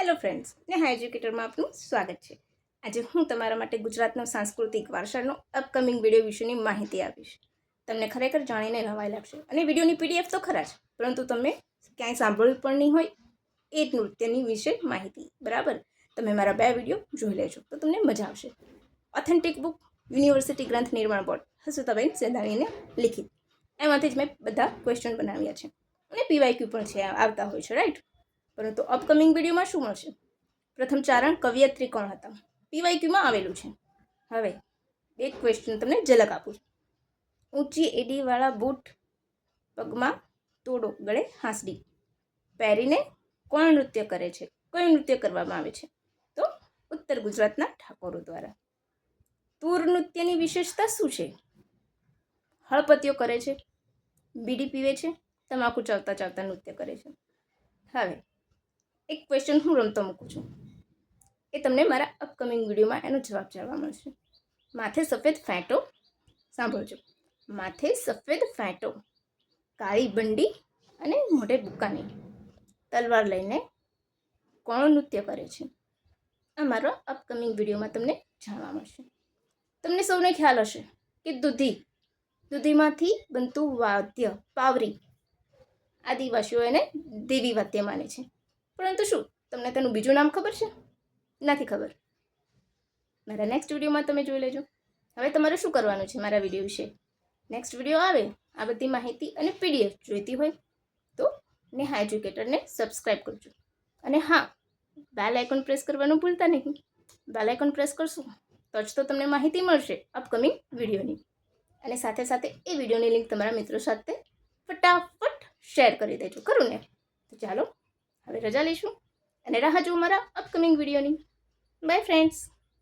Hello friends, Neha એજ્યુકેટરમાં આપનું સ્વાગત છે। આજે હું તમારા માટે ગુજરાતનો સાંસ્કૃતિક વારસાનો અપકમિંગ વિડીયો વિશેની માહિતી આપીશ। તમને ખરેખર જાણીને નવાઈ લાગશે અને વિડીયોની પીડીએફ તો ખરા જ, પરંતુ તમે ક્યાંય સાંભળ્યું પણ નહીં હોય એ નૃત્યની વિશે માહિતી। બરાબર, તમે મારા 2 વિડીયો જોઈ લેજો તો તમને મજા આવશે। ઓથેન્ટિક બુક યુનિવર્સિટી ગ્રંથ નિર્માણ બોર્ડ હસુતાબેન સેંધાણીને લિખિત, એમાંથી જ મેં બધા ક્વેશ્ચન બનાવ્યા છે અને પીવાયક્યુ પણ છે, આવતા હોય છે, રાઈટ। પરંતુ અપકમિંગ વિડીયોમાં શું મળશે? પ્રથમ ચારણ કવિયત્રી કોણ હતા, પીવાયક્યુમાં આવેલું છે। હવે એક ક્વેશ્ચન તમને ઝલક આપું છું। ઊંચી એડીવાળા બૂટ, પગમાં તોડો, ગળે હાંસડી પહેરીને કોણ નૃત્ય કરે છે? કયું નૃત્ય કરવામાં આવે છે? તો ઉત્તર ગુજરાતના ઠાકોરો દ્વારા। તૂર નૃત્યની વિશેષતા શું છે? હળપતિઓ કરે છે, બીડી પીવે છે, તમાકુ ચાવતા ચાવતા નૃત્ય કરે છે। હવે એક ક્વેશ્ચન હું રમતો મૂકું છું, એ તમને મારા અપકમિંગ વિડીયોમાં એનો જવાબ જાણવા મળશે। માથે સફેદ ફેંટો, સાંભળજો, માથે સફેદ ફેંટો, કાળી બંડી અને મોઢે બુકાની, તલવાર લઈને કોણ નૃત્ય કરે છે? આ મારા અપકમિંગ વિડીયોમાં તમને જાણવા મળશે। તમને સૌને ખ્યાલ હશે કે દૂધીમાંથી બનતું વાદ્ય પાવરી, આદિવાસીઓ એને દેવી વાદ્ય માને છે, પરંતુ શું તમને તેનું બીજું નામ ખબર છે? નથી ખબર? મારા નેક્સ્ટ વિડીયોમાં તમે જોઈ લેજો। હવે તમારે શું કરવાનું છે મારા વિડીયો વિશે? નેક્સ્ટ વિડીયો આવે, આ બધી માહિતી અને પીડીએફ જોઈતી હોય તો નેહા એજ્યુકેટરને સબસ્ક્રાઈબ કરજો, અને હા, બેલ આઇકોન પ્રેસ કરવાનું ભૂલતા નહીં। બેલ આઇકોન પ્રેસ કરશું તો જ તો તમને માહિતી મળશે અપકમિંગ વિડીયોની, અને સાથે સાથે એ વિડીયોની લિંક તમારા મિત્રો સાથે ફટાફટ શેર કરી દેજો, ખરું ને? તો ચાલો હવે રજા લઈશું અને રાહ જુઓ મારા અપકમિંગ વિડીયોની। By friends.